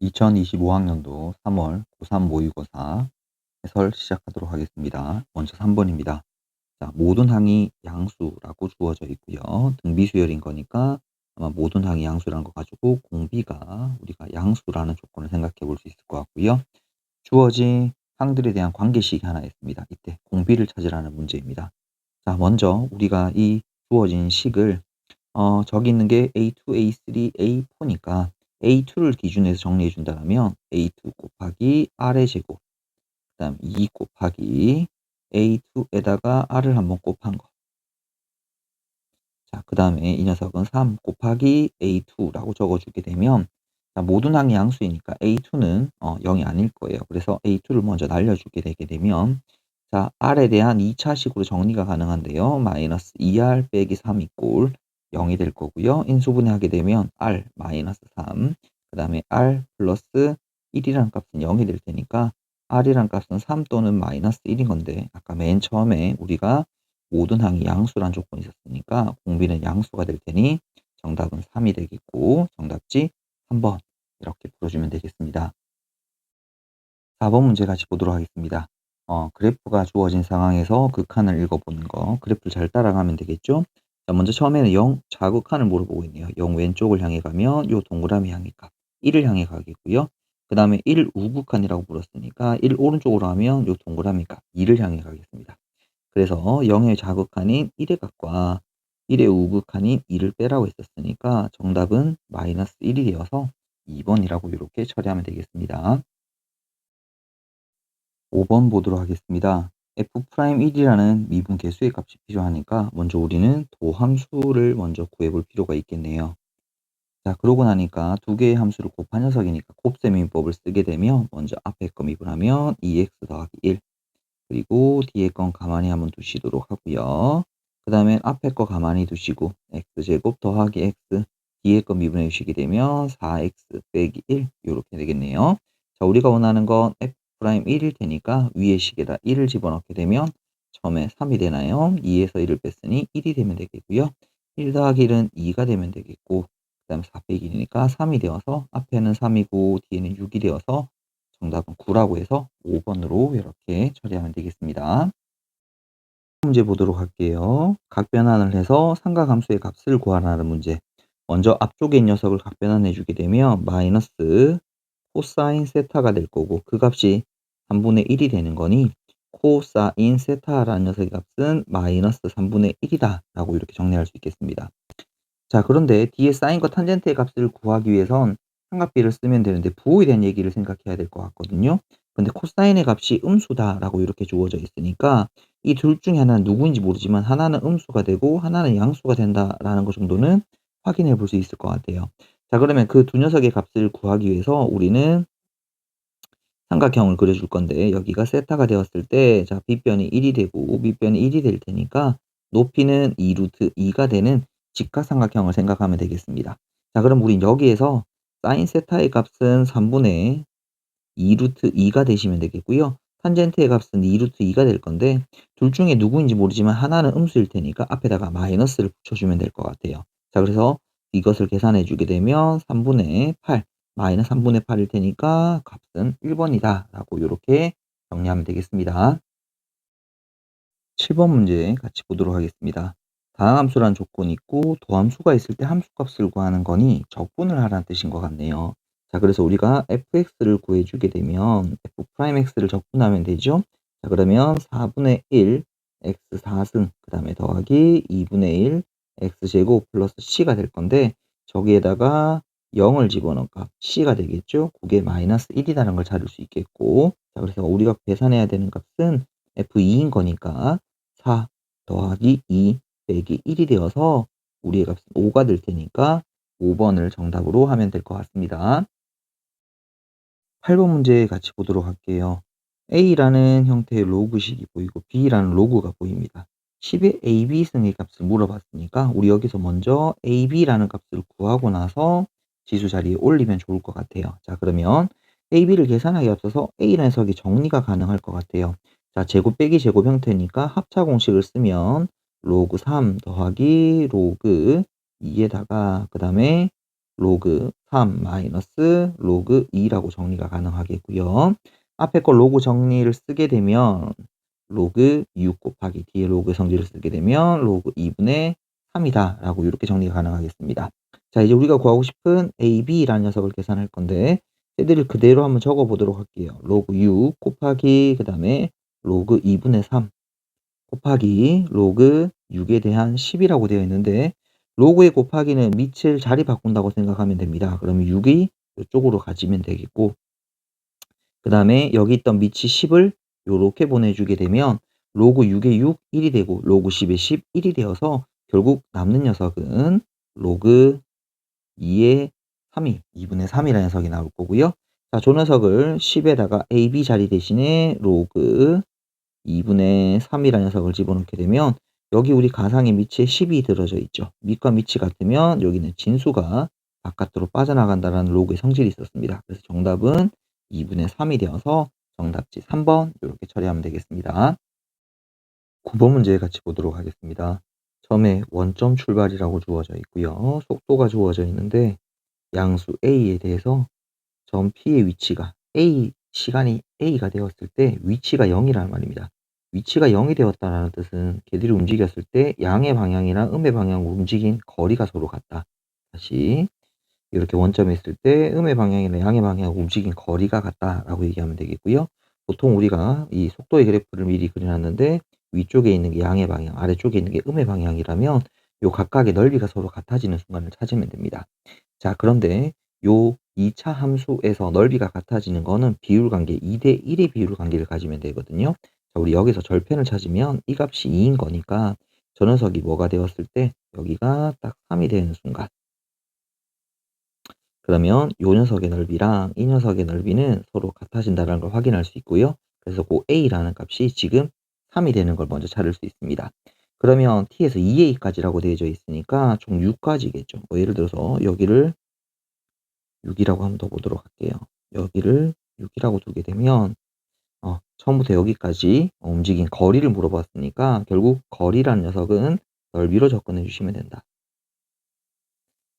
2025학년도 3월 고3 모의고사 해설 시작하도록 하겠습니다. 먼저 3번입니다. 자, 모든 항이 양수라고 주어져 있고요. 등비수열인 거니까 아마 모든 항이 양수라는 거 가지고 공비가 우리가 양수라는 조건을 생각해 볼 수 있을 것 같고요. 주어진 항들에 대한 관계식이 하나 있습니다. 이때 공비를 찾으라는 문제입니다. 자, 먼저 우리가 이 주어진 식을 저기 있는 게 A2, A3, A4니까 A2를 기준으로 해서 정리해 준다면 A2 곱하기 R의 제곱, 그다음 2 곱하기 A2에다가 R을 한번 곱한 거. 자, 그다음에 이 녀석은 3 곱하기 A2라고 적어 주게 되면, 자, 모든 항이 양수이니까 A2는 0이 아닐 거예요. 그래서 A2를 먼저 날려 주게 되게 되면, 자, R에 대한 2차식으로 정리가 가능한데요. 마이너스 2R 빼기 3 이꼴 0이 될 거고요. 인수분해하게 되면 R 마이너스 3, 그 다음에 R 플러스 1이라는 값은 0이 될 테니까 R이란 값은 3 또는 마이너스 1인 건데, 아까 맨 처음에 우리가 모든 항이 양수란 조건이 있었으니까 공비는 양수가 될 테니 정답은 3이 되겠고, 정답지 3번 이렇게 풀어주면 되겠습니다. 4번 문제 같이 보도록 하겠습니다. 그래프가 주어진 상황에서 극한을 읽어보는 거, 그래프를 잘 따라가면 되겠죠? 자, 먼저 처음에는 0 자극한을 물어보고 있네요. 0 왼쪽을 향해 가면 요 동그라미 향해 값 1을 향해 가겠고요. 그 다음에 1 우극한이라고 불었으니까 1 오른쪽으로 하면 요 동그라미 값 2를 향해 가겠습니다. 그래서 0의 자극한인 1의 값과 1의 우극한인 2를 빼라고 했었으니까 정답은 마이너스 1이 되어서 2번이라고 이렇게 처리하면 되겠습니다. 5번 보도록 하겠습니다. F'1이라는 미분 개수의 값이 필요하니까 먼저 우리는 도함수를 먼저 구해볼 필요가 있겠네요. 자, 그러고 나니까 두 개의 함수를 곱한 녀석이니까 곱셈 미분법을 쓰게 되면 먼저 앞에 거 미분하면 2x 더하기 1, 그리고 뒤에 건 가만히 한번 두시도록 하고요. 그 다음에 앞에 거 가만히 두시고 x제곱 더하기 x, 뒤에 거 미분해 주시게 되면 4x 빼기 1 이렇게 되겠네요. 자, 우리가 원하는 건 f'1일 테니까 위에 식에다 1을 집어넣게 되면 처음에 3이 되나요? 2에서 1을 뺐으니 1이 되면 되겠고요. 1 더하기 1은 2가 되면 되겠고, 그 다음에 4 빼기 1이니까 3이 되어서 앞에는 3이고 뒤에는 6이 되어서 정답은 9라고 해서 5번으로 이렇게 처리하면 되겠습니다. 문제 보도록 할게요. 각변환을 해서 삼각함수의 값을 구하라는 문제. 먼저 앞쪽에 있는 녀석을 각변환해 주게 되면 마이너스 코사인 세타가 될 거고, 그 값이 3분의 1이 되는 거니 코사인 세타라는 녀석의 값은 마이너스 3분의 1이다 라고 이렇게 정리할 수 있겠습니다. 자, 그런데 뒤에 사인과 탄젠트의 값을 구하기 위해선 삼각비를 쓰면 되는데 부호에 대한 얘기를 생각해야 될 것 같거든요. 근데 코사인의 값이 음수다라고 이렇게 주어져 있으니까 이 둘 중에 하나는 누구인지 모르지만 하나는 음수가 되고 하나는 양수가 된다라는 것 정도는 확인해 볼 수 있을 것 같아요. 자, 그러면 그 두 녀석의 값을 구하기 위해서 우리는 삼각형을 그려줄 건데, 여기가 세타가 되었을 때, 자, 빗변이 1이 되고 밑변이 1이 될 테니까 높이는 2 루트 2가 되는 직각삼각형을 생각하면 되겠습니다. 자, 그럼 우린 여기에서 사인 세타의 값은 3분의 2 루트 2가 되시면 되겠고요. 탄젠트의 값은 2 루트 2가 될 건데, 둘 중에 누구인지 모르지만 하나는 음수일 테니까 앞에다가 마이너스를 붙여주면 될 것 같아요. 자, 그래서 이것을 계산해 주게 되면 3분의 8, 마이너스 3분의 8일 테니까 값은 1번이다 라고 이렇게 정리하면 되겠습니다. 7번 문제 같이 보도록 하겠습니다. 다항함수라는 조건이 있고 도함수가 있을 때 함수값을 구하는 거니 적분을 하라는 뜻인 것 같네요. 자, 그래서 우리가 fx를 구해주게 되면 f'x를 적분하면 되죠. 자, 그러면 4분의 1 x 4승, 그 다음에 더하기 2분의 1 x제곱 플러스 c가 될 건데, 저기에다가 0을 집어넣으니까 c가 되겠죠. 그게 마이너스 1이라는 걸 찾을 수 있겠고, 자, 그래서 우리가 계산해야 되는 값은 f2인 거니까 4 더하기 2 빼기 1이 되어서 우리의 값은 5가 될 테니까 5번을 정답으로 하면 될 것 같습니다. 8번 문제 같이 보도록 할게요. A라는 형태의 로그식이 보이고 B라는 로그가 보입니다. 10의 AB승의 값을 물어봤으니까 우리 여기서 먼저 AB라는 값을 구하고 나서 지수 자리에 올리면 좋을 것 같아요. 자, 그러면 AB를 계산하기 앞서서 A라는 녀석이 정리가 가능할 것 같아요. 자, 제곱 빼기 제곱 형태니까 합차 공식을 쓰면 로그 3 더하기 로그 2에다가 그 다음에 로그 3 마이너스 로그 2라고 정리가 가능하겠고요. 앞에 거 로그 정리를 쓰게 되면 로그 6 곱하기 뒤에 로그 성질을 쓰게 되면 로그 2분의 3이다 라고 이렇게 정리가 가능하겠습니다. 자, 이제 우리가 구하고 싶은 AB라는 녀석을 계산할 건데 얘들을 그대로 한번 적어 보도록 할게요. 로그 6 곱하기 그 다음에 로그 2분의 3 곱하기 로그 6에 대한 10이라고 되어 있는데 로그의 곱하기는 밑을 자리 바꾼다고 생각하면 됩니다. 그러면 6이 이쪽으로 가지면 되겠고 그 다음에 여기 있던 밑이 10을 요렇게 보내주게 되면 로그 6에 6, 1이 되고 로그 10에 10, 1이 되어서 결국 남는 녀석은 로그 2의 3이 2분의 3이라는 녀석이 나올 거고요. 자, 저 녀석을 10에다가 AB 자리 대신에 로그 2분의 3이라는 녀석을 집어넣게 되면 여기 우리 가상의 밑에 10이 들어져 있죠. 밑과 밑이 같으면 여기는 진수가 바깥으로 빠져나간다는 로그의 성질이 있었습니다. 그래서 정답은 2분의 3이 되어서 정답지 3번 이렇게 처리하면 되겠습니다. 9번 문제 같이 보도록 하겠습니다. 처음에 원점 출발이라고 주어져 있고요. 속도가 주어져 있는데 양수 A에 대해서 점 P의 위치가 시간이 A가 되었을 때 위치가 0이라는 말입니다. 위치가 0이 되었다는 뜻은 걔들이 움직였을 때 양의 방향이랑 음의 방향으로 움직인 거리가 서로 같다. 다시 이렇게 원점에 있을 때 음의 방향이나 양의 방향으로 움직인 거리가 같다라고 얘기하면 되겠고요. 보통 우리가 이 속도의 그래프를 미리 그려놨는데 위쪽에 있는 게 양의 방향, 아래쪽에 있는 게 음의 방향이라면 요 각각의 넓이가 서로 같아지는 순간을 찾으면 됩니다. 자, 그런데 요 2차 함수에서 넓이가 같아지는 거는 비율 관계 2대 1의 비율 관계를 가지면 되거든요. 자, 우리 여기서 절편을 찾으면 이 값이 2인 거니까 저 녀석이 뭐가 되었을 때 여기가 딱 3이 되는 순간 그러면 요 녀석의 넓이랑 이 녀석의 넓이는 서로 같아진다는 걸 확인할 수 있고요. 그래서 그 A라는 값이 지금 3이 되는 걸 먼저 찾을 수 있습니다. 그러면 T에서 2A까지라고 되어져 있으니까 총 6까지겠죠. 뭐 예를 들어서 여기를 6이라고 한번 더 보도록 할게요. 여기를 6이라고 두게 되면 처음부터 여기까지 움직인 거리를 물어봤으니까 결국 거리라는 녀석은 넓이로 접근해 주시면 된다.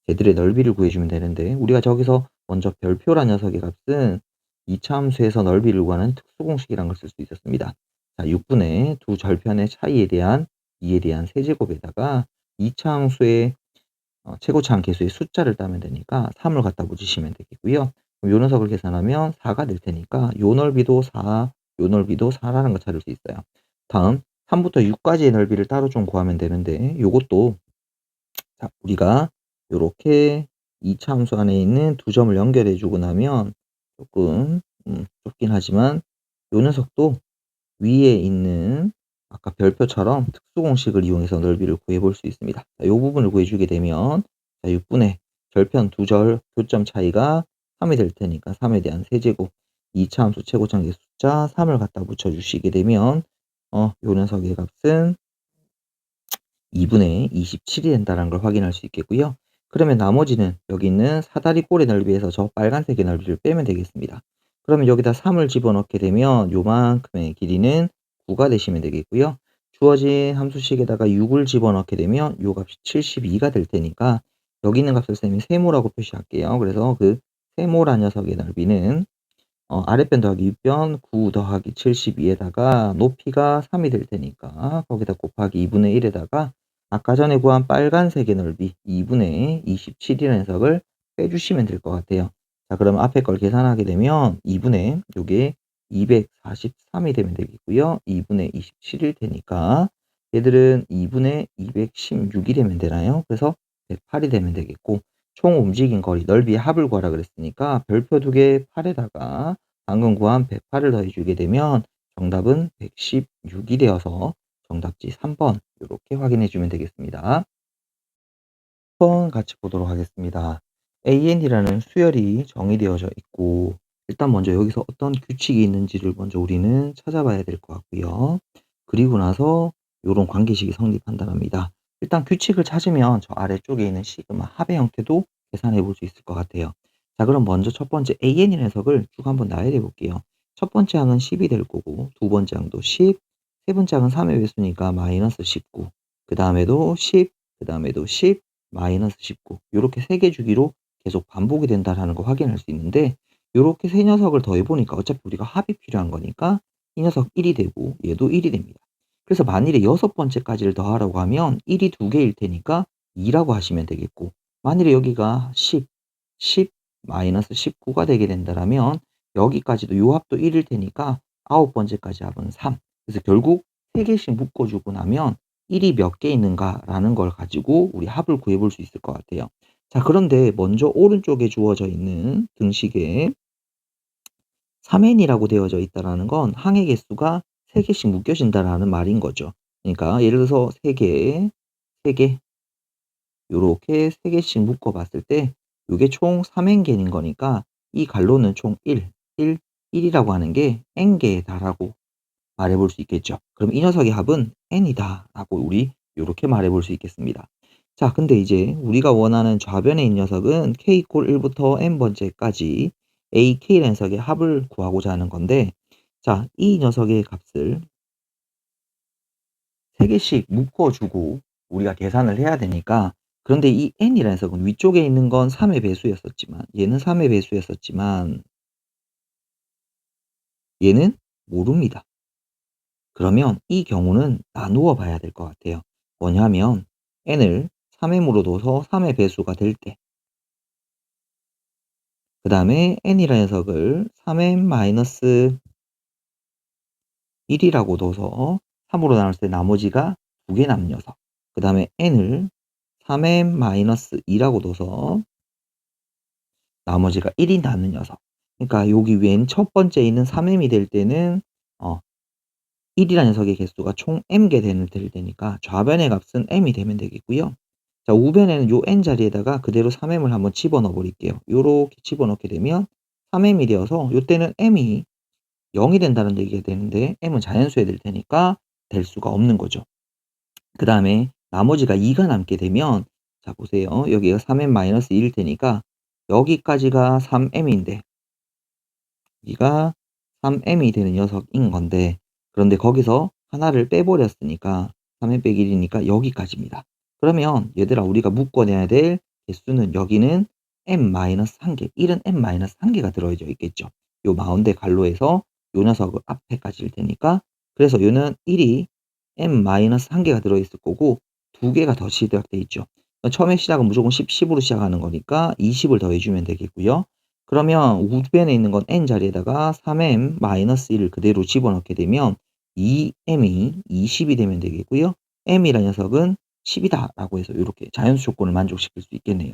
걔들의 넓이를 구해주면 되는데 우리가 저기서 먼저 별표란 녀석의 값은 2차 함수에서 넓이를 구하는 특수공식이라는 걸 쓸 수 있었습니다. 자, 6분의 두 절편의 차이에 대한 2에 대한 세제곱에다가 2차 함수의 최고차항 계수의 숫자를 따면 되니까 3을 갖다 붙이시면 되겠고요. 그럼 요 녀석을 계산하면 4가 될 테니까 요 넓이도 4, 요 넓이도 4라는 걸 찾을 수 있어요. 다음 3부터 6까지의 넓이를 따로 좀 구하면 되는데 요것도 자, 우리가 요렇게 2차 함수 안에 있는 두 점을 연결해 주고 나면 조금 좁긴 하지만 요 녀석도 위에 있는 아까 별표처럼 특수공식을 이용해서 넓이를 구해볼 수 있습니다. 자, 요 부분을 구해주게 되면 자, 6분의 절편 두 절 교점 차이가 3이 될 테니까 3에 대한 세제곱 2차 함수 최고차항의 숫자 3을 갖다 붙여주시게 되면 요 녀석의 값은 2분의 27이 된다는 걸 확인할 수 있겠고요. 그러면 나머지는 여기 있는 사다리 꼴의 넓이에서 저 빨간색의 넓이를 빼면 되겠습니다. 그러면 여기다 3을 집어넣게 되면 요만큼의 길이는 9가 되시면 되겠고요. 주어진 함수식에다가 6을 집어넣게 되면 요 값이 72가 될 테니까 여기 있는 값을 쌤이 세모라고 표시할게요. 그래서 그 세모란 녀석의 넓이는 아랫변 더하기 윗변 9 더하기 72에다가 높이가 3이 될 테니까 거기다 곱하기 2분의 1에다가 아까 전에 구한 빨간색의 넓이 2분의 27이라는 녀석을 빼주시면 될 것 같아요. 자, 그러면 앞에 걸 계산하게 되면 2분의 요게 243이 되면 되겠고요. 2분의 27일 테니까 얘들은 2분의 216이 되면 되나요? 그래서 108이 되면 되겠고 총 움직인 거리 넓이의 합을 구하라 그랬으니까 별표 두 개 8에다가 방금 구한 108을 더해주게 되면 정답은 116이 되어서 정답지 3번 이렇게 확인해 주면 되겠습니다. 1번 같이 보도록 하겠습니다. AN이라는 수열이 정의되어져 있고 일단 먼저 여기서 어떤 규칙이 있는지를 먼저 우리는 찾아봐야 될 것 같고요. 그리고 나서 이런 관계식이 성립한답니다. 일단 규칙을 찾으면 저 아래쪽에 있는 시그마 합의 형태도 계산해 볼 수 있을 것 같아요. 자, 그럼 먼저 첫 번째 AN의 녀석을 쭉 한번 나열해 볼게요. 첫 번째 항은 10이 될 거고 두 번째 항도 10, 세 번째 항은 3의 배수니까 마이너스 19, 그 다음에도 10, 그 다음에도 10, 마이너스 19 요렇게 3개 주기로 계속 반복이 된다라는 거 확인할 수 있는데 요렇게 세 녀석을 더해 보니까 어차피 우리가 합이 필요한 거니까 이 녀석 1이 되고 얘도 1이 됩니다. 그래서 만일에 여섯 번째까지를 더하라고 하면 1이 두 개일 테니까 2라고 하시면 되겠고 만일에 여기가 10, 10 마이너스 19가 되게 된다라면 여기까지도 요 합도 1일 테니까 아홉 번째까지 합은 3. 그래서 결국 3개씩 묶어 주고 나면 1이 몇 개 있는가라는 걸 가지고 우리 합을 구해 볼 수 있을 것 같아요. 자 그런데 먼저 오른쪽에 주어져 있는 등식에 3n이라고 되어져 있다라는 건 항의 개수가 3개씩 묶여진다라는 말인 거죠. 그러니까 예를 들어서 3개, 3개 요렇게 3개씩 묶어 봤을 때 요게 총 3n개인 거니까 이 갈로는 총 1, 1, 1이라고 하는 게 n개다라고 말해 볼 수 있겠죠. 그럼 이 녀석의 합은 n이다라고 우리 요렇게 말해 볼 수 있겠습니다. 자 근데 이제 우리가 원하는 좌변에 있는 녀석은 k = 1부터 n 번째까지 ak라는 녀석의 합을 구하고자 하는 건데 자 이 녀석의 값을 3개씩 묶어 주고 우리가 계산을 해야 되니까 그런데 이 n이라는 녀석은 위쪽에 있는 건 3의 배수였었지만 얘는 3의 배수였었지만 얘는 모릅니다. 그러면 이 경우는 나누어 봐야 될 것 같아요. 뭐냐면 n을 3m으로 둬서 3의 배수가 될 때, 그 다음에 n이라는 녀석을 3n-1이라고 둬서 3으로 나눌 때 나머지가 2개 남은 녀석. 그 다음에 n을 3n-2라고 둬서 나머지가 1이 남는 녀석. 그러니까 여기 왼 첫 번째 있는 3m이 될 때는 1이라는 녀석의 개수가 총 m개 될 테니까 좌변의 값은 m이 되면 되겠고요. 자 우변에는 요 n 자리에다가 그대로 3m을 한번 집어넣어 버릴게요. 요렇게 집어넣게 되면 3m이 되어서 요때는 m이 0이 된다는 얘기가 되는데 m은 자연수에 될 테니까 될 수가 없는 거죠. 그 다음에 나머지가 2가 남게 되면 자 보세요. 여기가 3m-1일 테니까 여기까지가 3m인데 여기가 3m이 되는 녀석인 건데 그런데 거기서 하나를 빼버렸으니까 3m 빼기 1이니까 여기까지입니다. 그러면 얘들아 우리가 묶어내야 될 개수는 여기는 m-1개 1은 m-1개가 들어져 있겠죠. 요 가운데 갈로에서 요 녀석을 앞에까지일 테니까 그래서 요는 1이 m-1개가 들어있을 거고 2개가 더 시작돼 있죠. 처음에 시작은 무조건 10, 10으로 시작하는 거니까 20을 더해주면 되겠고요. 그러면 우변에 있는 건 n 자리에다가 3m-1을 그대로 집어넣게 되면 2m이 20이 되면 되겠고요. m이라는 녀석은 10이다 라고 해서 이렇게 자연수 조건을 만족시킬 수 있겠네요.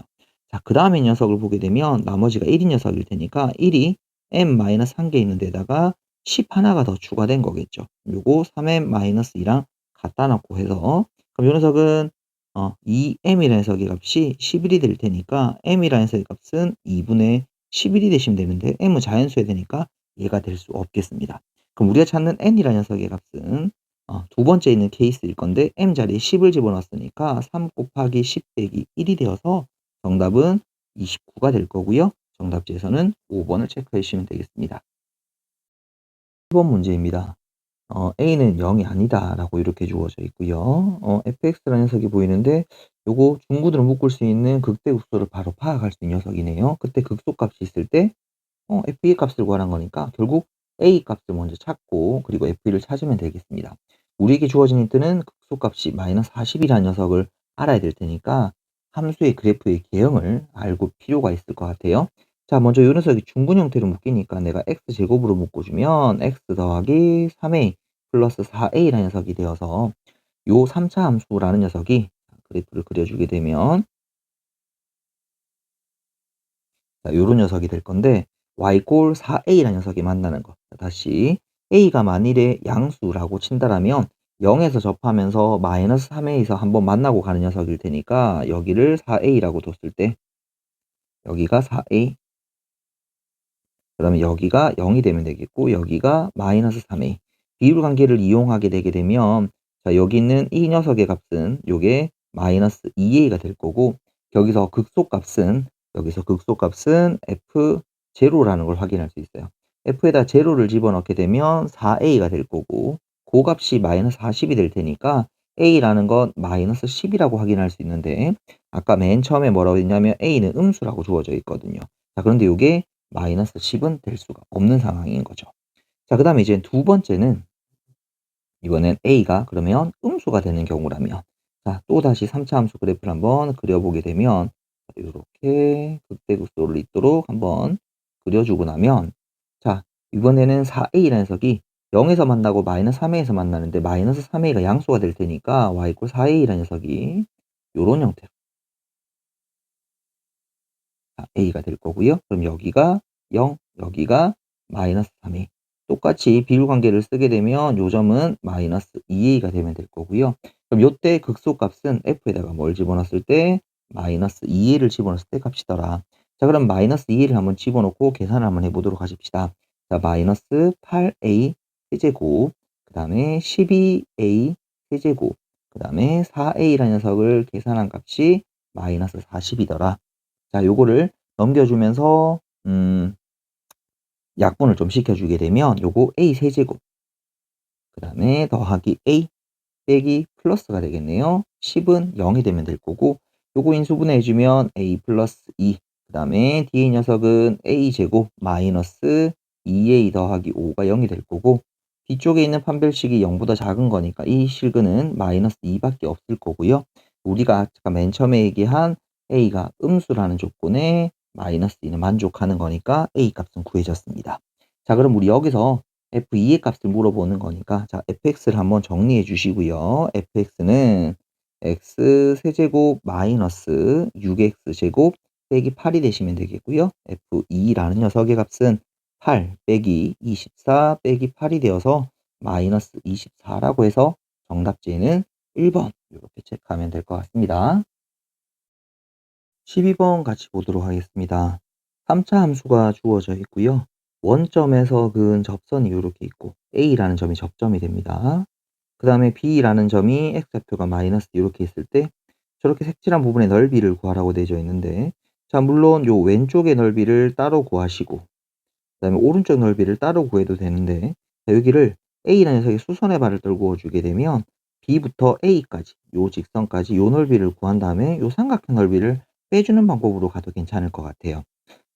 자, 그 다음에 녀석을 보게 되면 나머지가 1인 녀석일 테니까 1이 m-1개 있는 데다가 10 하나가 더 추가된 거겠죠. 요거 3m-2랑 갖다 놓고 해서 그럼 요 녀석은 2m이라는 녀석의 값이 11이 될 테니까 m이라는 녀석의 값은 2분의 11이 되시면 되는데 m은 자연수에 되니까 얘가 될 수 없겠습니다. 그럼 우리가 찾는 n이라는 녀석의 값은 두 번째 있는 케이스일 건데 m 자리에 10을 집어넣었으니까 3 곱하기 10 빼기 1이 되어서 정답은 29가 될 거고요. 정답지에서는 5번을 체크해 주시면 되겠습니다. 1번 문제입니다. A는 0이 아니다라고 이렇게 주어져 있고요. fx라는 녀석이 보이는데 요거 중구들을 묶을 수 있는 극대극소를 바로 파악할 수 있는 녀석이네요. 그때 극소값이 있을 때 f2의 값을 구하는 거니까 결국 a 값을 먼저 찾고 그리고 f2를 찾으면 되겠습니다. 우리에게 주어진 힌트는 극소값이 마이너스 40이라는 녀석을 알아야 될 테니까 함수의 그래프의 개형을 알고 필요가 있을 것 같아요. 자 먼저 요 녀석이 중근 형태로 묶이니까 내가 x제곱으로 묶어주면 x 더하기 3a 플러스 4a라는 녀석이 되어서 요 3차 함수라는 녀석이 그래프를 그려주게 되면 자, 요런 녀석이 될 건데 y 꼴 4a라는 녀석이 만나는 거. 다시 a가 만일에 양수라고 친다라면 0에서 접하면서 마이너스 3a에서 한번 만나고 가는 녀석일 테니까 여기를 4a라고 뒀을 때 여기가 4a 그다음에 여기가 0이 되면 되겠고 여기가 마이너스 3a 비율 관계를 이용하게 되게 되면 자 여기 있는 이 녀석의 값은 요게 마이너스 2a가 될 거고 여기서 극소값은 f 제로라는 걸 확인할 수 있어요. f에다 제로를 집어넣게 되면 4a가 될 거고 그 값이 마이너스 40이 될 테니까 a라는 건 마이너스 10이라고 확인할 수 있는데 아까 맨 처음에 뭐라고 했냐면 a는 음수라고 주어져 있거든요. 자, 그런데 요게 마이너스 10은 될 수가 없는 상황인 거죠. 자, 그다음에 이제 두 번째는 이번엔 a가 그러면 음수가 되는 경우라면, 자, 또다시 3차 함수 그래프를 한번 그려보게 되면 요렇게 극대극소를 잇도록 한번 그려주고 나면, 자, 이번에는 4a라는 녀석이 0에서 만나고 마이너스 3a에서 만나는데 마이너스 3a가 양수가 될 테니까 y = 4a라는 녀석이 요런 형태로 a가 될 거고요. 그럼 여기가 0, 여기가 마이너스 3a. 똑같이 비율 관계를 쓰게 되면 요 점은 마이너스 2a가 되면 될 거고요. 그럼 요때 극소값은 f에다가 뭘 집어넣었을 때 마이너스 2a를 집어넣었을 때 값이더라. 자, 그럼 마이너스 2a를 한번 집어넣고 계산을 한번 해보도록 하십시다. 자, 마이너스 8a 세제곱, 그 다음에 12a 세제곱, 그 다음에 4a라는 녀석을 계산한 값이 마이너스 40이더라. 자, 요거를 넘겨주면서 약분을 좀 시켜주게 되면 요거 a 세제곱, 그 다음에 더하기 a 빼기 플러스가 되겠네요. 10은 0이 되면 될 거고, 요거 인수분해해주면 a 플러스 2, 그 다음에 뒤에 녀석은 a 제곱 마이너스 2a 더하기 5가 0이 될 거고, 뒤쪽에 있는 판별식이 0보다 작은 거니까 이 실근은 마이너스 2밖에 없을 거고요. 우리가 아까 맨 처음에 얘기한 a가 음수라는 조건에 마이너스 2는 만족하는 거니까 a 값은 구해졌습니다. 자, 그럼 우리 여기서 f2의 값을 물어보는 거니까, 자, fx를 한번 정리해 주시고요. fx는 x 세제곱 마이너스 6x 제곱 빼기 8이 되시면 되겠고요. f2라는 녀석의 값은 8 빼기 24 빼기 8이 되어서 마이너스 24라고 해서 정답지에는 1번 이렇게 체크하면 될 것 같습니다. 12번 같이 보도록 하겠습니다. 3차 함수가 주어져 있고요. 원점에서 그은 접선이 이렇게 있고 A라는 점이 접점이 됩니다. 그 다음에 B라는 점이 X좌표가 마이너스 이렇게 있을 때 저렇게 색칠한 부분의 넓이를 구하라고 되어 있는데, 자, 물론 요 왼쪽의 넓이를 따로 구하시고 그 다음에 오른쪽 넓이를 따로 구해도 되는데, 자, 여기를 A라는 녀석이 수선의 발을 떨구어 주게 되면 B부터 A까지 요 직선까지 요 넓이를 구한 다음에 요 삼각형 넓이를 빼주는 방법으로 가도 괜찮을 것 같아요.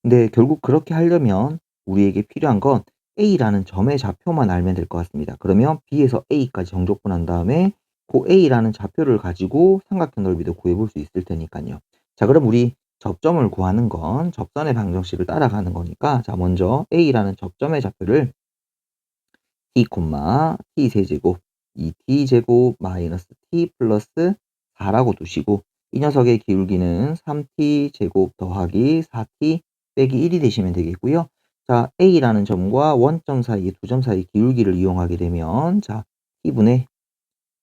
근데 결국 그렇게 하려면 우리에게 필요한 건 A라는 점의 좌표만 알면 될 것 같습니다. 그러면 B에서 A까지 정족분한 다음에 그 A라는 좌표를 가지고 삼각형 넓이도 구해볼 수 있을 테니까요. 자, 그럼 우리 접점을 구하는 건 접선의 방정식을 따라가는 거니까, 자, 먼저 A라는 접점의 좌표를 t, t 세제곱 2t 제곱 마이너스 t 플러스 4라고 두시고, 이 녀석의 기울기는 3t 제곱 더하기 4t 빼기 1이 되시면 되겠고요. 자, A라는 점과 원점 사이 두 점 사이 기울기를 이용하게 되면, 자, t분의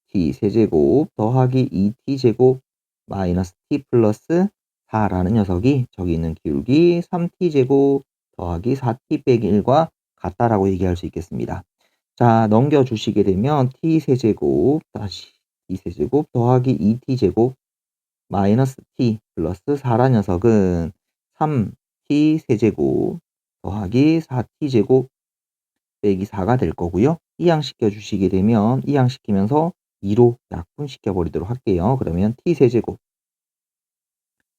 t 세제곱 더하기 2t 제곱 마이너스 t 플러스 4라는 녀석이 저기 있는 기울기 3t 제곱 더하기 4t 빼기 1과 같다라고 얘기할 수 있겠습니다. 자, 넘겨주시게 되면 t 세제곱 다시 t 세제곱 더하기 2t 제곱 마이너스 t 플러스 4라는 녀석은 3t 세제곱 더하기 4t 제곱 빼기 4가 될 거고요. 이항시켜 주시게 되면 이항시키면서 2로 약분시켜 버리도록 할게요. 그러면 t 세제곱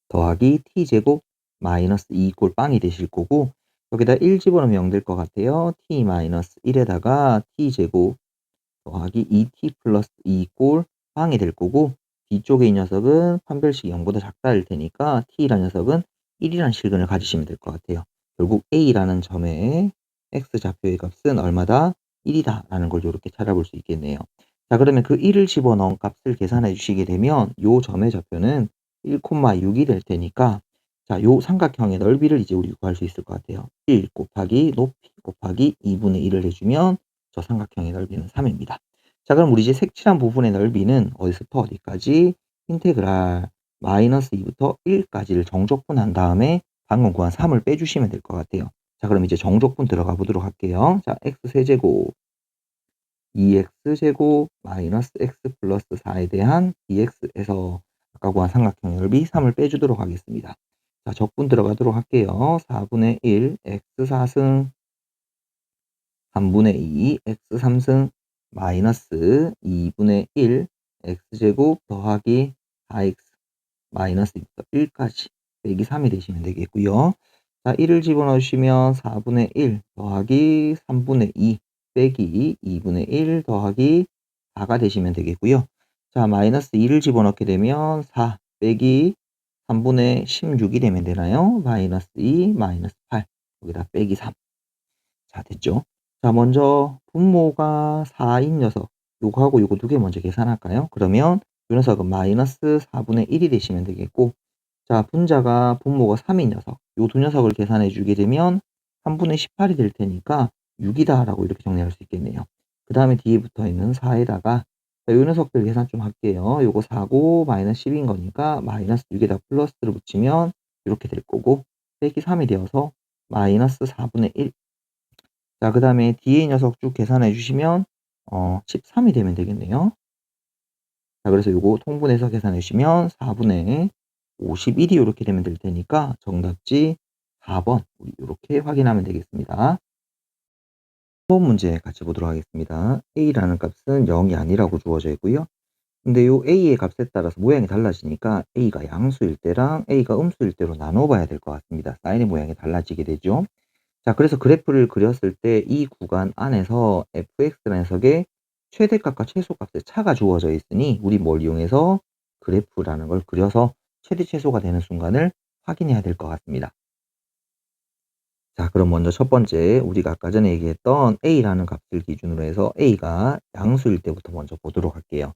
더하기 t 제곱 마이너스 2 꼴 빵이 되실 거고, 여기다 1 집어넣으면 0 될 것 같아요. t 마이너스 1에다가 t 제곱 더하기 2t 플러스 2 꼴 빵이 될 거고, 뒤쪽에 이 녀석은 판별식이 0보다 작다일 테니까 t라는 녀석은 1이라는 실근을 가지시면 될 것 같아요. 결국 a라는 점의 x좌표의 값은 얼마다? 1이다 라는 걸 이렇게 찾아볼 수 있겠네요. 자, 그러면 그 1을 집어넣은 값을 계산해 주시게 되면 요 점의 좌표는 1,6이 될 테니까, 자, 요 삼각형의 넓이를 이제 우리 구할 수 있을 것 같아요. 1 곱하기 높이 곱하기 2분의 1을 해주면 저 삼각형의 넓이는 3입니다. 자, 그럼 우리 이제 색칠한 부분의 넓이는 어디서부터 어디까지? 인테그랄 마이너스 2부터 1까지를 정족분한 다음에 방금 구한 3을 빼주시면 될 것 같아요. 자, 그럼 이제 정족분 들어가 보도록 할게요. 자, x세제곱 2x제곱 마이너스 x 플러스 4에 대한 dx에서 아까 구한 삼각형 넓이 3을 빼주도록 하겠습니다. 자, 적분 들어가도록 할게요. 4분의 1 x4승 3분의 2 x3승 마이너스 2분의 1 x제곱 더하기 4x 마이너스 2부터 1까지 빼기 3이 되시면 되겠고요. 자, 1을 집어넣으시면 4분의 1 더하기 3분의 2 빼기 2분의 1 더하기 4가 되시면 되겠고요. 자, 마이너스 2를 집어넣게 되면 4 빼기 3분의 16이 되면 되나요? 마이너스 2 마이너스 8 여기다 빼기 3. 자, 됐죠? 자, 먼저 분모가 4인 녀석 요거하고 요거 두 개 먼저 계산할까요? 그러면 요 녀석은 마이너스 4분의 1이 되시면 되겠고, 자, 분자가 분모가 3인 녀석 요 두 녀석을 계산해 주게 되면 3분의 18이 될 테니까 6이다 라고 이렇게 정리할 수 있겠네요. 그 다음에 뒤에 붙어 있는 4에다가 요 녀석들 계산 좀 할게요. 요거 4고 마이너스 10인 거니까 마이너스 6에다 플러스를 붙이면 이렇게 될 거고, 빼기 3이 되어서 마이너스 4분의 1. 자, 그 다음에 뒤에 녀석 쭉 계산해 주시면 13이 되면 되겠네요. 자, 그래서 요거 통분해서 계산해 주시면 4분의 51이 요렇게 되면 될 테니까 정답지 4번 우리 요렇게 확인하면 되겠습니다. 4번 문제 같이 보도록 하겠습니다. A라는 값은 0이 아니라고 주어져 있고요. 근데 요 A의 값에 따라서 모양이 달라지니까 A가 양수일 때랑 A가 음수일 때로 나눠 봐야 될 것 같습니다. 사인의 모양이 달라지게 되죠. 자, 그래서 그래프를 그렸을 때 이 구간 안에서 fx라는 녀석의 최대값과 최소값의 차가 주어져 있으니 우리 뭘 이용해서 그래프라는 걸 그려서 최대 최소가 되는 순간을 확인해야 될 것 같습니다. 자, 그럼 먼저 첫 번째 우리가 아까 전에 얘기했던 a라는 값을 기준으로 해서 a가 양수일 때부터 먼저 보도록 할게요.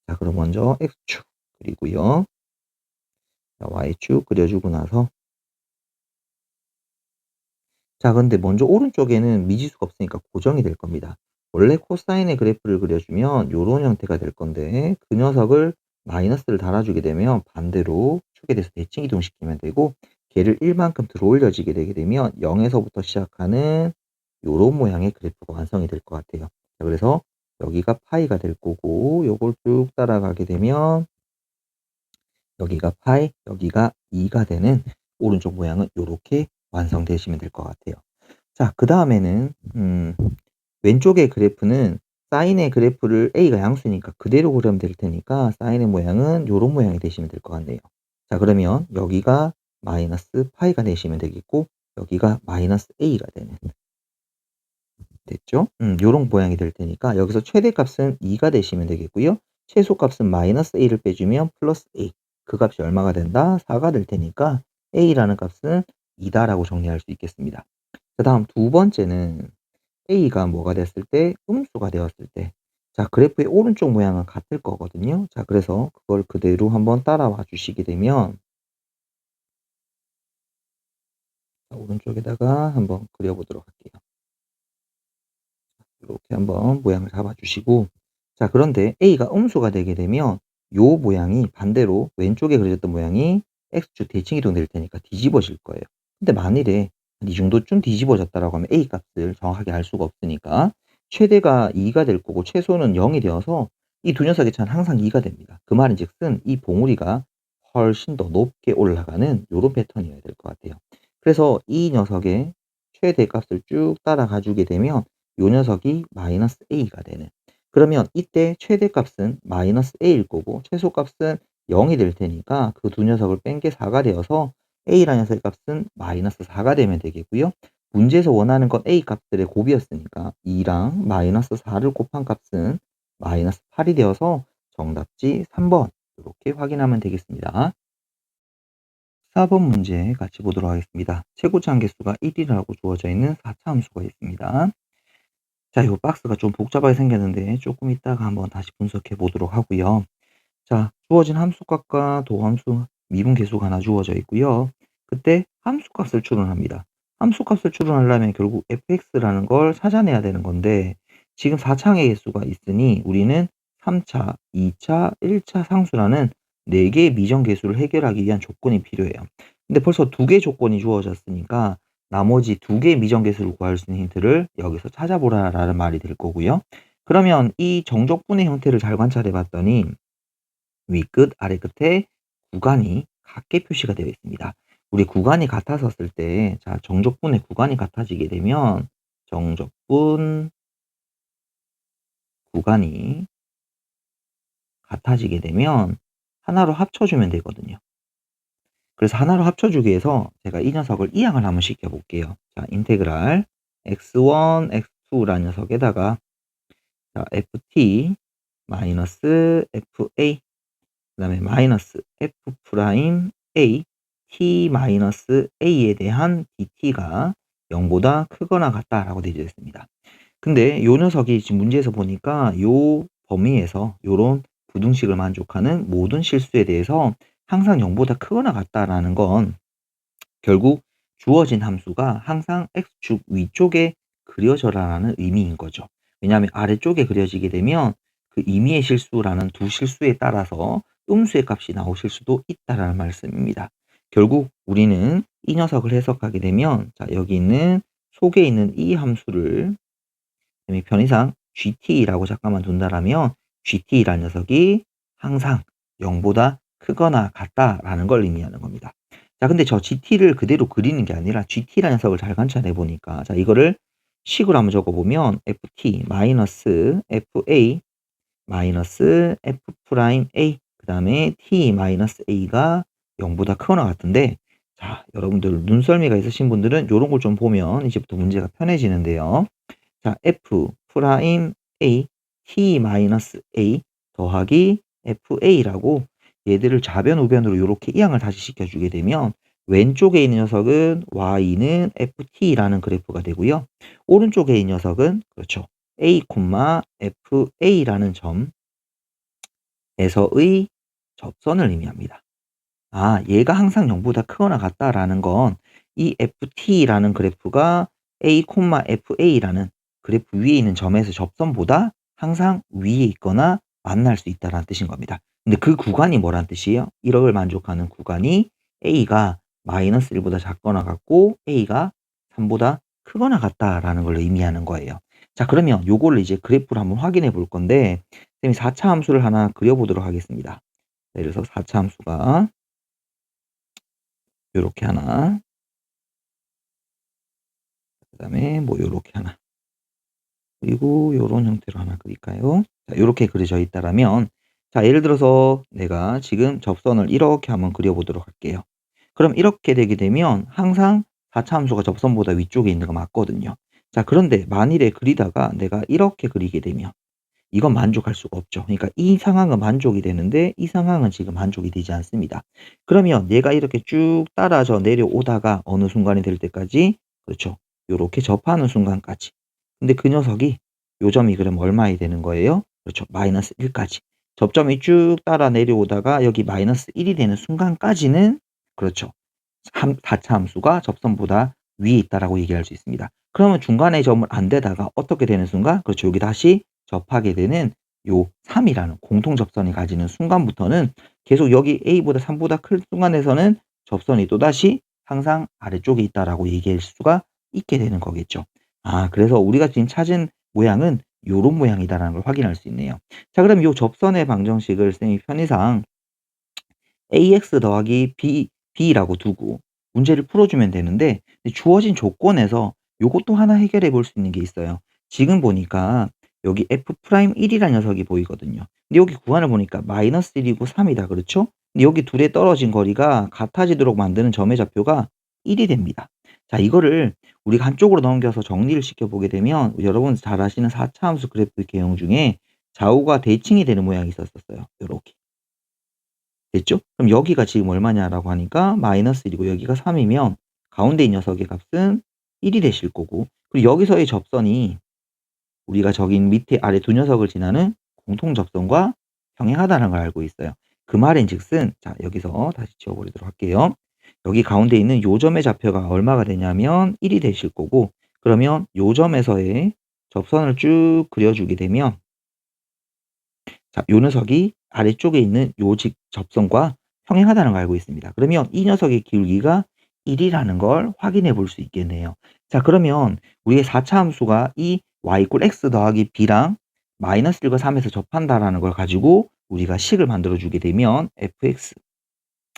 자, 그럼 먼저 x축 그리고요. 자, y축 그려주고 나서, 자, 근데 먼저 오른쪽에는 미지수가 없으니까 고정이 될 겁니다. 원래 코사인의 그래프를 그려주면 요런 형태가 될 건데 그 녀석을 마이너스를 달아주게 되면 반대로 축에 대해서 대칭 이동시키면 되고, 걔를 1만큼 들어 올려지게 되게 되면 0에서부터 시작하는 요런 모양의 그래프가 완성이 될 것 같아요. 자, 그래서 여기가 파이가 될 거고 요걸 쭉 따라가게 되면 여기가 파이, 여기가 2가 되는 오른쪽 모양은 요렇게 완성되시면 될 것 같아요. 자, 그다음에는 왼쪽의 그래프는 사인의 그래프를 A가 양수니까 그대로 그리면 될 테니까 사인의 모양은 요런 모양이 되시면 될 것 같네요. 자, 그러면 여기가 마이너스 파이가 되시면 되겠고 여기가 마이너스 A가 되는, 됐죠? 요런 모양이 될 테니까 여기서 최대값은 2가 되시면 되겠고요. 최소값은 마이너스 A를 빼주면 플러스 A. 그 값이 얼마가 된다? 4가 될 테니까 A라는 값은 2다라고 정리할 수 있겠습니다. 그다음 두 번째는 A가 뭐가 됐을 때 음수가 되었을 때, 자, 그래프의 오른쪽 모양은 같을 거거든요. 자, 그래서 그걸 그대로 한번 따라와 주시게 되면, 자, 오른쪽에다가 한번 그려보도록 할게요. 이렇게 한번 모양을 잡아 주시고, 자, 그런데 A가 음수가 되게 되면 요 모양이 반대로 왼쪽에 그려졌던 모양이 X축 대칭 이동될 테니까 뒤집어질 거예요. 근데 만일에 이 정도쯤 뒤집어졌다라고 하면 A 값을 정확하게 알 수가 없으니까 최대가 2가 될 거고 최소는 0이 되어서 이 두 녀석의 차는 항상 2가 됩니다. 그 말인즉슨 이 봉우리가 훨씬 더 높게 올라가는 요런 패턴이어야 될 것 같아요. 그래서 이 녀석의 최대값을 쭉 따라가 주게 되면 요 녀석이 마이너스 A가 되는, 그러면 이때 최대값은 마이너스 A일 거고 최소값은 0이 될 테니까 그 두 녀석을 뺀 게 4가 되어서 A라는 녀석의 값은 마이너스 4가 되면 되겠고요. 문제에서 원하는 건 A 값들의 곱이었으니까 2랑 마이너스 4를 곱한 값은 마이너스 8이 되어서 정답지 3번 이렇게 확인하면 되겠습니다. 4번 문제 같이 보도록 하겠습니다. 최고차 함계수가 1이라고 주어져 있는 4차 함수가 있습니다. 자, 요 박스가 좀 복잡하게 생겼는데 조금 이따가 한번 다시 분석해 보도록 하고요. 자, 주어진 함수값과 도함수, 미분계수가 하나 주어져 있고요. 그때 함수값을 추론합니다. 함수값을 추론하려면 결국 fx라는 걸 찾아내야 되는 건데 지금 4창의 개수가 있으니 우리는 3차, 2차, 1차 상수라는 4개의 미정계수를 해결하기 위한 조건이 필요해요. 근데 벌써 2개 조건이 주어졌으니까 나머지 2개의 미정계수를 구할 수 있는 힌트를 여기서 찾아보라라는 말이 될 거고요. 그러면 이 정적분의 형태를 잘 관찰해 봤더니 위끝, 아래끝에 구간이 같게 표시가 되어 있습니다. 우리 구간이 같아졌을 때, 자, 정적분의 구간이 같아지게 되면 정적분 구간이 같아지게 되면 하나로 합쳐주면 되거든요. 그래서 하나로 합쳐주기 위해서 제가 이 녀석을 이항을 한번 시켜볼게요. 자, 인테그랄 x1, x2라는 녀석에다가 자, ft 마이너스 fa 그 다음에 마이너스 f 프라임 a t 마이너스 a에 대한 dt가 0보다 크거나 같다라고 되어 있습니다. 근데 요 녀석이 지금 문제에서 보니까 요 범위에서 요런 부등식을 만족하는 모든 실수에 대해서 항상 0보다 크거나 같다라는 건 결국 주어진 함수가 항상 x축 위쪽에 그려져라라는 의미인 거죠. 왜냐하면 아래쪽에 그려지게 되면 그 임의의 실수라는 두 실수에 따라서 음수의 값이 나오실 수도 있다라는 말씀입니다. 결국 우리는 이 녀석을 해석하게 되면 자, 여기 있는 속에 있는 이 함수를 편의상 gt라고 잠깐만 둔다라면 gt라는 녀석이 항상 0보다 크거나 같다라는 걸 의미하는 겁니다. 자, 근데 저 gt를 그대로 그리는 게 아니라 gt라는 녀석을 잘 관찰해 보니까 자, 이거를 식으로 한번 적어 보면 ft 마이너스 fa 마이너스 f 프라임 a 그다음에 t 마이너스 a가 0보다 크거나 같은데 자, 여러분들 눈썰미가 있으신 분들은 요런 걸 좀 보면 이제부터 문제가 편해지는데요. 자, f 프라임 a t 마이너스 a 더하기 fa라고 얘들을 좌변 우변으로 이렇게 이항을 다시 시켜주게 되면 왼쪽에 있는 녀석은 y는 ft라는 그래프가 되고요. 오른쪽에 있는 녀석은 그렇죠. a, fa라는 점에서의 접선을 의미합니다. 아, 얘가 항상 0보다 크거나 같다라는 건 이 ft라는 그래프가 a, fa라는 그래프 위에 있는 점에서 접선보다 항상 위에 있거나 만날 수 있다라는 뜻인 겁니다. 근데 그 구간이 뭐란 뜻이에요? 1억을 만족하는 구간이 a가 마이너스 1보다 작거나 같고 a가 3보다 크거나 같다라는 걸 의미하는 거예요. 자, 그러면 요거를 이제 그래프로 한번 확인해 볼 건데 선생님이 4차 함수를 하나 그려보도록 하겠습니다. 예를 들어서 4차 함수가 요렇게 하나 그다음에 뭐 요렇게 하나 그리고 요런 형태로 하나 그릴까요? 자, 요렇게 그려져 있다라면 자, 예를 들어서 내가 지금 접선을 이렇게 한번 그려보도록 할게요. 그럼 이렇게 되게 되면 항상 4차 함수가 접선보다 위쪽에 있는 거 맞거든요. 자, 그런데 만일에 그리다가 내가 이렇게 그리게 되면 이건 만족할 수가 없죠. 그러니까 이 상황은 만족이 되는데 이 상황은 지금 만족이 되지 않습니다. 그러면 얘가 이렇게 쭉 따라져 내려오다가 어느 순간이 될 때까지 그렇죠. 요렇게 접하는 순간까지. 근데 그 녀석이 요 점이 그럼 얼마이 되는 거예요? 그렇죠. 마이너스 1까지. 접점이 쭉 따라 내려오다가 여기 마이너스 1이 되는 순간까지는 그렇죠. 4차 함수가 접선보다 위에 있다라고 얘기할 수 있습니다. 그러면 중간에 점을 안 대다가 어떻게 되는 순간? 그렇죠. 여기 다시 접하게 되는 요 3이라는 공통 접선이 가지는 순간부터는 계속 여기 a보다 3보다 큰 순간에서는 접선이 또다시 항상 아래쪽에 있다라고 얘기할 수가 있게 되는 거겠죠. 아, 그래서 우리가 지금 찾은 모양은 요런 모양이다라는 걸 확인할 수 있네요. 자, 그럼 요 접선의 방정식을 쌤이 편의상 ax 더하기 b라고 두고 문제를 풀어주면 되는데 주어진 조건에서 요것도 하나 해결해 볼 수 있는 게 있어요. 지금 보니까 여기 f'1이라는 녀석이 보이거든요. 근데 여기 구간을 보니까 마이너스 1이고 3이다. 그렇죠? 근데 여기 둘의 떨어진 거리가 같아지도록 만드는 점의 좌표가 1이 됩니다. 자, 이거를 우리가 한쪽으로 넘겨서 정리를 시켜보게 되면 여러분 잘 아시는 4차 함수 그래프 개형 중에 좌우가 대칭이 되는 모양이 있었어요. 요렇게. 됐죠? 그럼 여기가 지금 얼마냐라고 하니까 마이너스 1이고 여기가 3이면 가운데 이 녀석의 값은 1이 되실 거고 그리고 여기서의 접선이 우리가 저기 밑에 아래 두 녀석을 지나는 공통 접선과 평행하다는 걸 알고 있어요. 그 말인즉슨 자, 여기서 다시 지워버리도록 할게요. 여기 가운데 있는 요 점의 좌표가 얼마가 되냐면 1이 되실 거고 그러면 요 점에서의 접선을 쭉 그려주게 되면 자, 요 녀석이 아래쪽에 있는 요 접선과 평행하다는 걸 알고 있습니다. 그러면 이 녀석의 기울기가 1이라는 걸 확인해 볼 수 있겠네요. 자, 그러면 우리의 4차 함수가 이 y = x 더하기 b랑 마이너스 1과 3에서 접한다라는 걸 가지고 우리가 식을 만들어 주게 되면 fx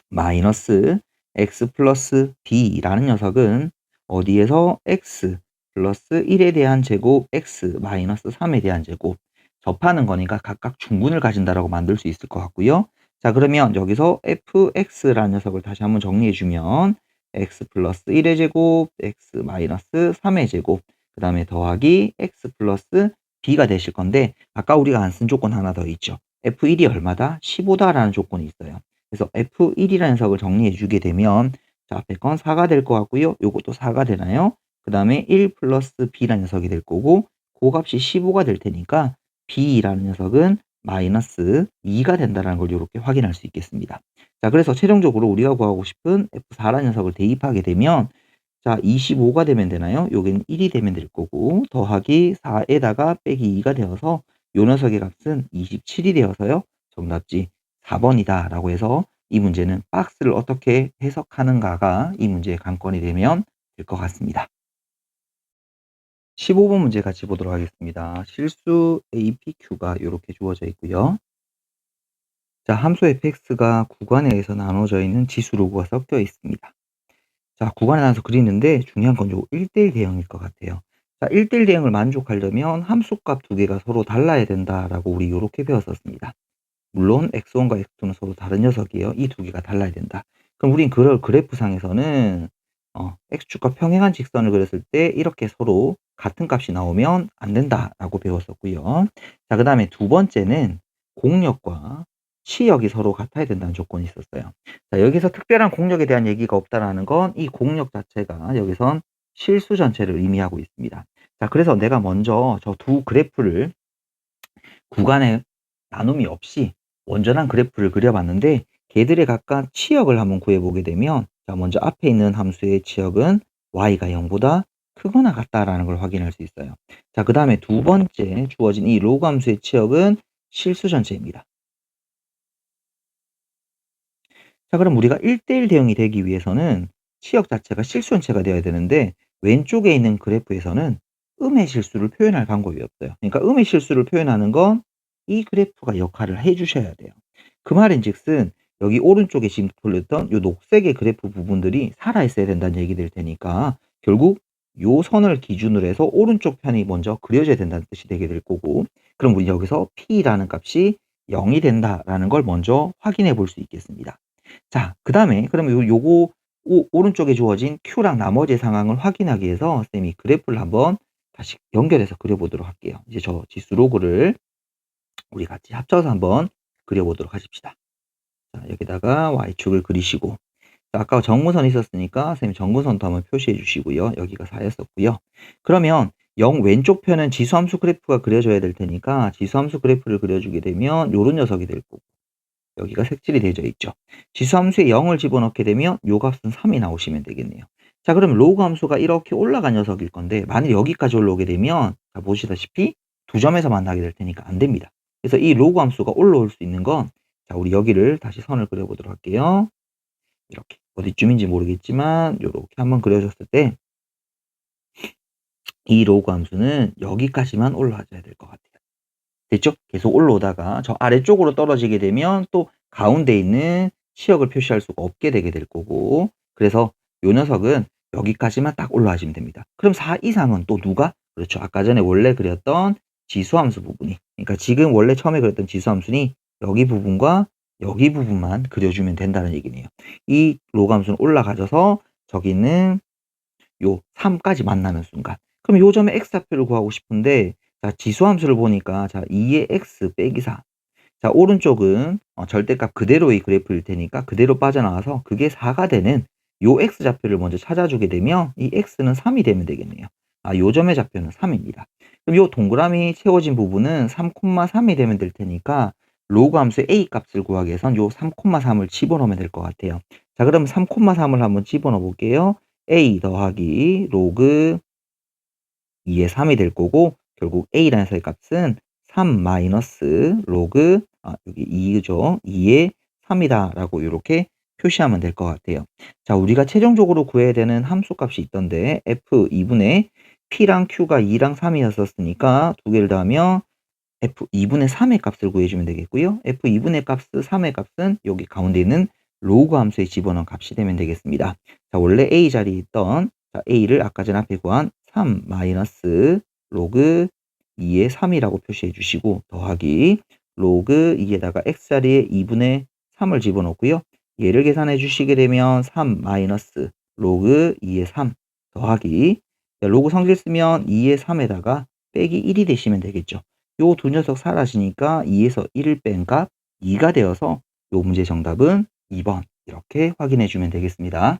마이너스 x 플러스 b라는 녀석은 어디에서 x 플러스 1에 대한 제곱 x 마이너스 3에 대한 제곱 접하는 거니까 각각 중근을 가진다라고 만들 수 있을 것 같고요. 자, 그러면 여기서 fx라는 녀석을 다시 한번 정리해 주면 x 플러스 1의 제곱, x 마이너스 3의 제곱, 그 다음에 더하기 x 플러스 b가 되실 건데, 아까 우리가 안 쓴 조건 하나 더 있죠. f1이 얼마다? 15다라는 조건이 있어요. 그래서 f1이라는 녀석을 정리해 주게 되면, 자, 앞에 건 4가 될 것 같고요. 요것도 4가 되나요? 그 다음에 1 플러스 b라는 녀석이 될 거고, 그 값이 15가 될 테니까 b라는 녀석은 마이너스 2가 된다는 걸 이렇게 확인할 수 있겠습니다. 자, 그래서 최종적으로 우리가 구하고 싶은 F4라는 녀석을 대입하게 되면, 자, 25가 되면 되나요? 여기는 1이 되면 될 거고, 더하기 4에다가 빼기 2가 되어서 요 녀석의 값은 27이 되어서요. 정답지 4번이다 라고 해서 이 문제는 박스를 어떻게 해석하는가가 이 문제의 관건이 되면 될 것 같습니다. 15번 문제 같이 보도록 하겠습니다. 실수 APQ가 이렇게 주어져 있고요. 자, 함수 fx가 구간에서 나눠져 있는 지수 로그가 섞여 있습니다. 자, 구간에 나눠서 그리는데 중요한 건 요 1대1 대응일 것 같아요. 자, 1대1 대응을 만족하려면 함수값 두 개가 서로 달라야 된다라고 우리 요렇게 배웠었습니다. 물론 x1과 x2는 서로 다른 녀석이에요. 이 두 개가 달라야 된다. 그럼 우린 그럴 그래프상에서는 x축과 평행한 직선을 그렸을 때 이렇게 서로 같은 값이 나오면 안 된다라고 배웠었고요. 자, 그 다음에 두 번째는 공력과 치역이 서로 같아야 된다는 조건이 있었어요. 자, 여기서 특별한 공력에 대한 얘기가 없다라는 건 이 공력 자체가 여기선 실수 전체를 의미하고 있습니다. 자, 그래서 내가 먼저 저 두 그래프를 구간의 나눔이 없이 원전한 그래프를 그려봤는데, 걔들의 각각 치역을 한번 구해보게 되면, 자, 먼저 앞에 있는 함수의 치역은 y가 0보다 크거나 같다라는 걸 확인할 수 있어요. 자, 그 다음에 두 번째 주어진 이 로그 함수의 치역은 실수 전체입니다. 자, 그럼 우리가 1대1 대응이 되기 위해서는 치역 자체가 실수 전체가 되어야 되는데, 왼쪽에 있는 그래프에서는 음의 실수를 표현할 방법이 없어요. 그러니까 음의 실수를 표현하는 건 이 그래프가 역할을 해 주셔야 돼요. 그 말인즉슨 여기 오른쪽에 지금 돌렸던 요 녹색의 그래프 부분들이 살아 있어야 된다는 얘기 될 테니까, 결국 요 선을 기준으로 해서 오른쪽 편이 먼저 그려져야 된다는 뜻이 되게 될 거고, 그럼 우리 여기서 P라는 값이 0이 된다라는 걸 먼저 확인해 볼 수 있겠습니다. 자, 그다음에 그러면 요거 오른쪽에 주어진 Q랑 나머지 상황을 확인하기 위해서 쌤이 그래프를 한번 다시 연결해서 그려보도록 할게요. 이제 저 지수 로그를 우리 같이 합쳐서 한번 그려보도록 하십시다. 자, 여기다가 Y축을 그리시고, 자, 아까 정무선이 있었으니까 쌤이 정무선도 한번 표시해 주시고요. 여기가 4였었고요. 그러면 0 왼쪽 편은 지수함수 그래프가 그려져야 될 테니까 지수함수 그래프를 그려주게 되면 요런 녀석이 될 거고, 여기가 색칠이 되어져 있죠. 지수함수에 0을 집어넣게 되면 요 값은 3이 나오시면 되겠네요. 자, 그럼 로그 함수가 이렇게 올라간 녀석일 건데, 만일 여기까지 올라오게 되면 자, 보시다시피 두 점에서 만나게 될 테니까 안 됩니다. 그래서 이 로그 함수가 올라올 수 있는 건, 자, 우리 여기를 다시 선을 그려보도록 할게요. 이렇게 어디쯤인지 모르겠지만 요렇게 한번 그려줬을 때 이 로그 함수는 여기까지만 올라와줘야 될 것 같아요. 됐죠? 계속 올라오다가 저 아래쪽으로 떨어지게 되면 또 가운데 있는 치역을 표시할 수가 없게 되게 될 거고, 그래서 요 녀석은 여기까지만 딱 올라가시면 됩니다. 그럼 4 이상은 또 누가? 그렇죠. 아까 전에 원래 그렸던 지수함수 부분이, 그러니까 지금 원래 처음에 그렸던 지수함수니 여기 부분과 여기 부분만 그려주면 된다는 얘기네요. 이 로감수는 올라가져서 저기 있는 요 3까지 만나는 순간, 그럼 요 점의 x좌표를 구하고 싶은데, 자, 지수함수를 보니까 자 2의 x 빼기 4. 자, 오른쪽은 절대값 그대로의 그래프일 테니까 그대로 빠져나와서 그게 4가 되는 요 x좌표를 먼저 찾아주게 되면 이 x는 3이 되면 되겠네요. 아, 요 점의 좌표는 3입니다. 그럼 요 동그라미 채워진 부분은 3,3이 되면 될 테니까 로그 함수의 a 값을 구하기 위해선 요 3,3을 집어넣으면 될 것 같아요. 자, 그럼 3,3을 한번 집어넣어 볼게요. a 더하기 로그 2의 3이 될 거고, 결국 a라는 녀석의 값은 3 마이너스 로그 여기 2죠. 2의 3이다 라고 이렇게 표시하면 될 것 같아요. 자, 우리가 최종적으로 구해야 되는 함수 값이 있던데, f 2분의 p랑 q가 2랑 3이었었으니까 두 개를 더하면 f 2분의 3의 값을 구해주면 되겠고요. f 2분의 값 3의 값은 여기 가운데 있는 로그 함수에 집어넣은 값이 되면 되겠습니다. 자, 원래 a 자리에 있던 자, a를 아까 전 앞에 구한 3 마이너스 로그 2의 3이라고 표시해 주시고, 더하기 로그 2에다가 x 자리에 2분의 3을 집어넣고요. 얘를 계산해 주시게 되면 3 마이너스 로그 2의 3 더하기 로그 성질 쓰면 2의 3에다가 빼기 1이 되시면 되겠죠. 요 두 녀석 사라지니까 2에서 1을 뺀 값 2가 되어서 요 문제 정답은 2번 이렇게 확인해 주면 되겠습니다.